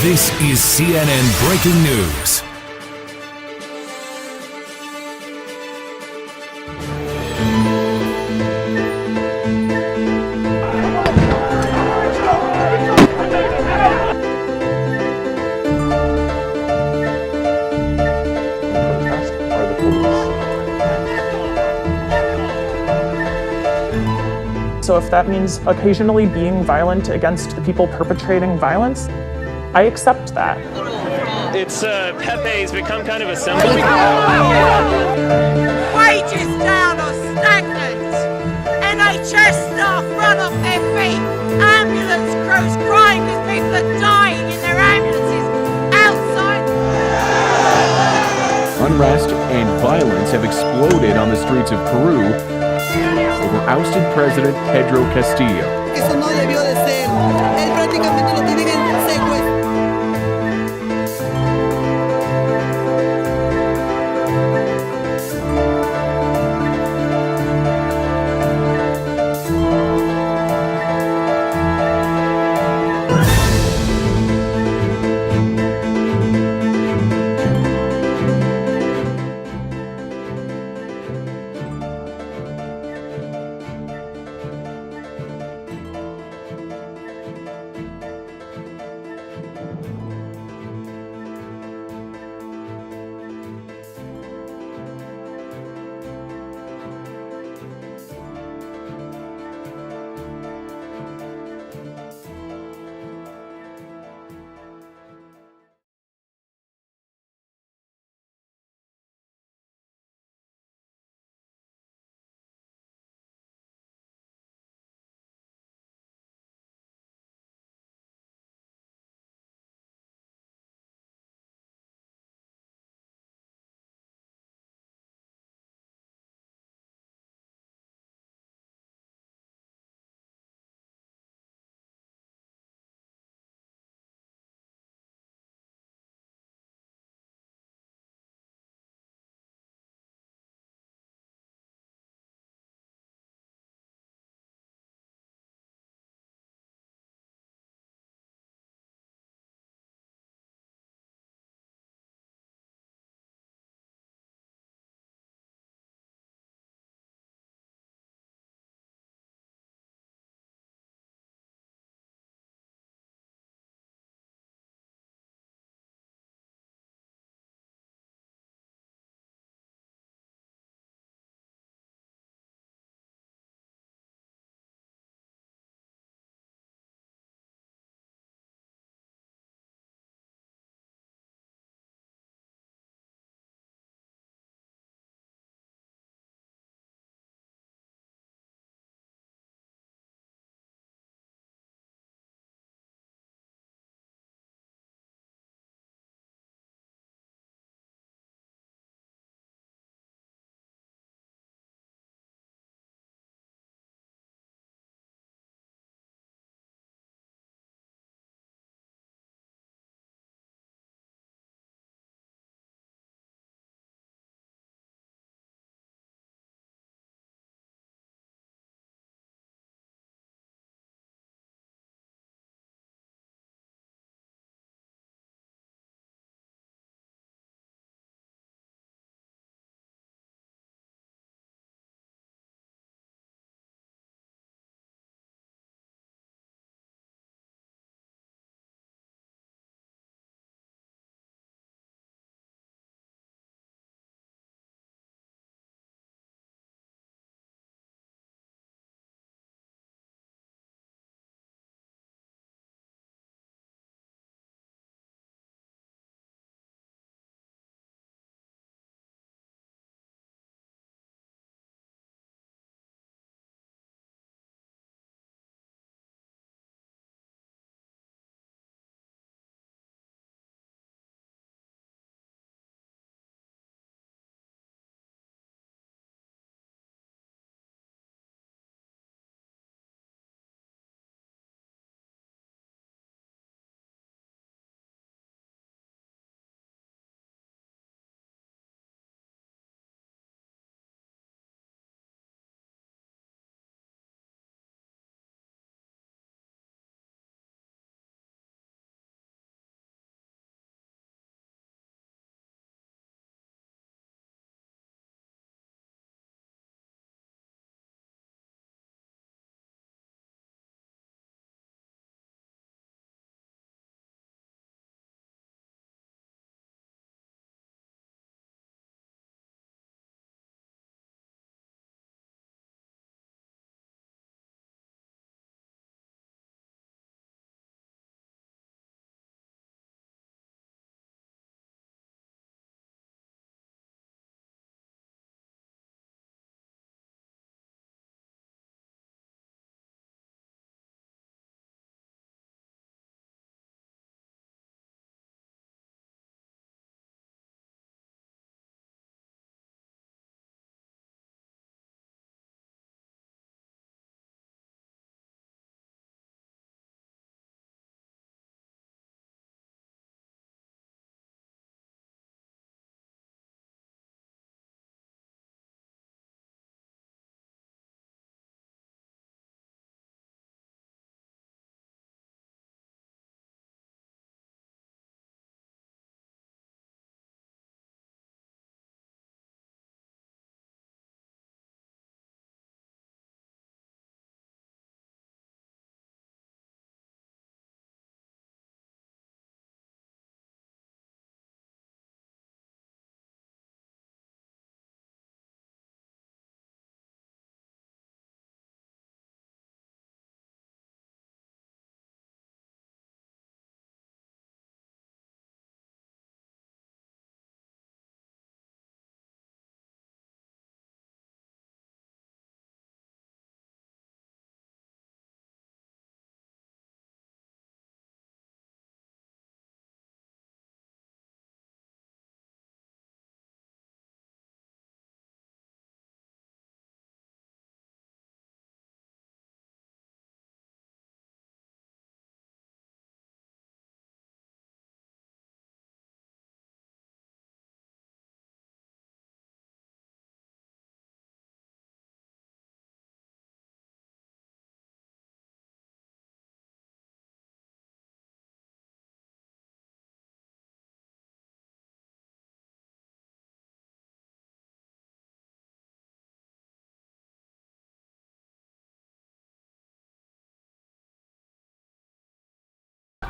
This is CNN Breaking News. So if that means occasionally being violent against the people perpetrating violence, I accept that. It's Pepe's become kind of a symbol. Wages down or stagnant. NHS staff run off their feet. Ambulance crews crying because people are dying in their ambulances outside. Unrest and violence have exploded on the streets of Peru over ousted President Pedro Castillo. Eso no debió de ser. Él prácticamente lo tienen en secuestro.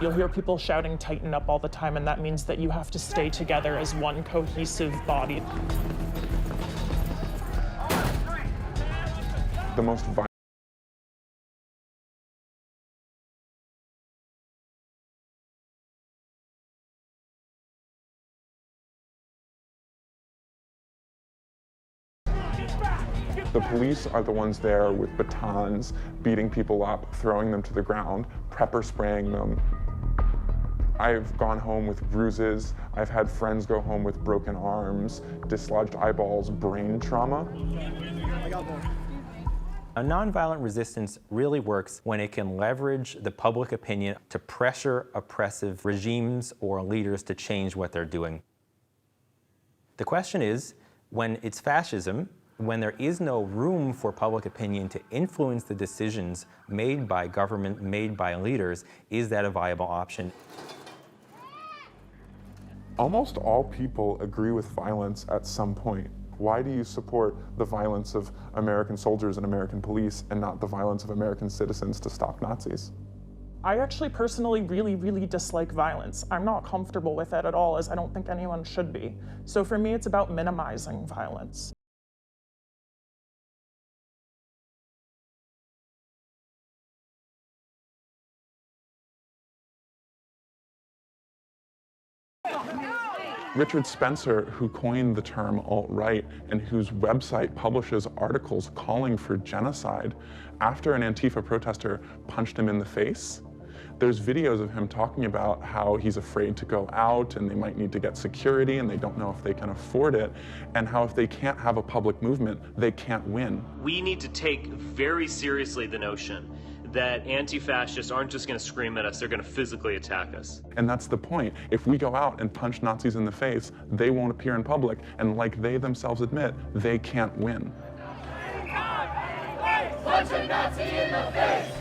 You'll hear people shouting "tighten up" all the time, and that means that you have to stay together as one cohesive body. The most violent The police are the ones there with batons, beating people up, throwing them to the ground, pepper spraying them. I've gone home with bruises. I've had friends go home with broken arms, dislodged eyeballs, brain trauma. A nonviolent resistance really works when it can leverage the public opinion to pressure oppressive regimes or leaders to change what they're doing. The question is, when it's fascism, when there is no room for public opinion to influence the decisions made by government, made by leaders, is that a viable option? Almost all people agree with violence at some point. Why do you support the violence of American soldiers and American police and not the violence of American citizens to stop Nazis? I actually personally really dislike violence. I'm not comfortable with it at all, as I don't think anyone should be. So for me, it's about minimizing violence. Richard Spencer, who coined the term alt-right and whose website publishes articles calling for genocide, after an Antifa protester punched him in the face, there's videos of him talking about how he's afraid to go out and they might need to get security and they don't know if they can afford it, and how if they can't have a public movement, they can't win. We need to take very seriously the notion that anti-fascists aren't just going to scream at us, they're going to physically attack us. And that's the point. If we go out and punch Nazis in the face, they won't appear in public, and like they themselves admit, they can't win. Punch a Nazi in the face!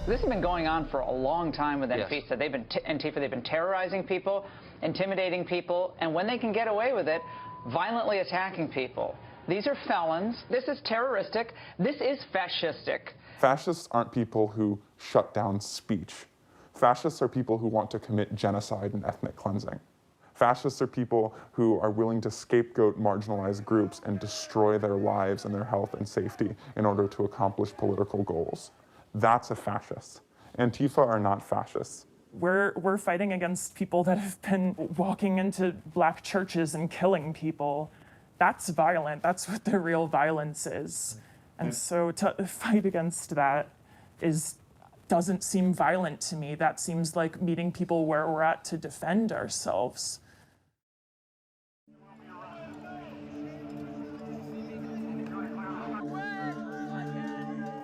This has been going on for a long time with Antifa. Yes. They've been terrorizing people, intimidating people, and when they can get away with it, violently attacking people. These are felons. This is terroristic. This is fascistic. Fascists aren't people who shut down speech. Fascists are people who want to commit genocide and ethnic cleansing. Fascists are people who are willing to scapegoat marginalized groups and destroy their lives and their health and safety in order to accomplish political goals. That's a fascist. Antifa are not fascists. We're fighting against people that have been walking into black churches and killing people. That's violent. That's what the real violence is. And so to fight against that doesn't seem violent to me. That seems like meeting people where we're at to defend ourselves.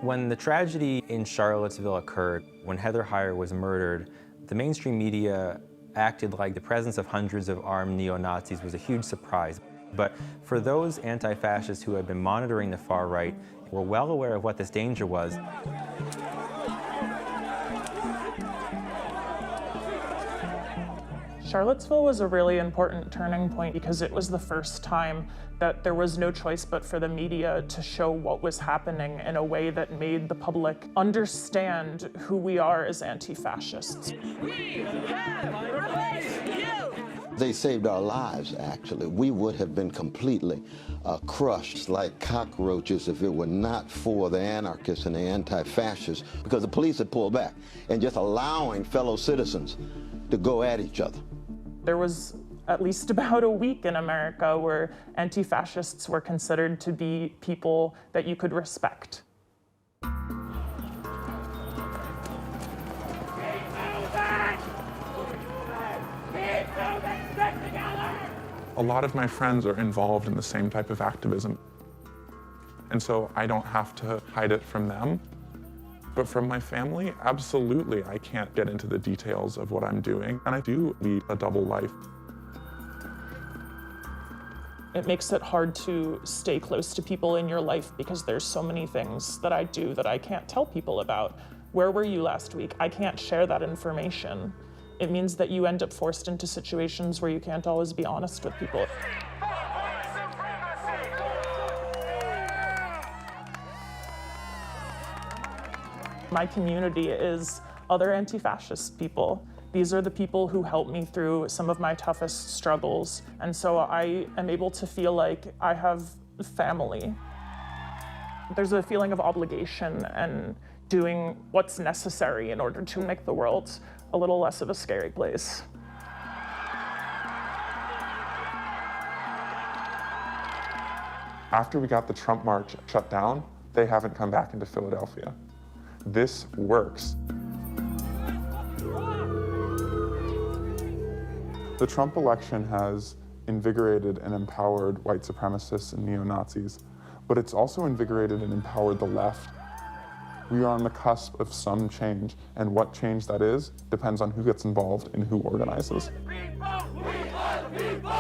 When the tragedy in Charlottesville occurred, when Heather Heyer was murdered, the mainstream media acted like the presence of hundreds of armed neo-Nazis was a huge surprise. But for those anti-fascists who had been monitoring the far right, were well aware of what this danger was. Charlottesville was a really important turning point because it was the first time that there was no choice but for the media to show what was happening in a way that made the public understand who we are as anti-fascists. We have replaced you! They saved our lives, actually. We would have been completely crushed like cockroaches if it were not for the anarchists and the anti-fascists, because the police had pulled back and just allowing fellow citizens to go at each other. There was at least about a week in America where anti-fascists were considered to be people that you could respect. A lot of my friends are involved in the same type of activism. And so I don't have to hide it from them. But from my family, absolutely, I can't get into the details of what I'm doing. And I do lead a double life. It makes it hard to stay close to people in your life because there's so many things that I do that I can't tell people about. Where were you last week? I can't share that information. It means that you end up forced into situations where you can't always be honest with people. My community is other anti-fascist people. These are the people who helped me through some of my toughest struggles. And so I am able to feel like I have family. There's a feeling of obligation and doing what's necessary in order to make the world a little less of a scary place. After we got the Trump march shut down, they haven't come back into Philadelphia. This works. The Trump election has invigorated and empowered white supremacists and neo-Nazis, but it's also invigorated and empowered the left. We are on the cusp of some change, and what change that is depends on who gets involved and who organizes. We are the people!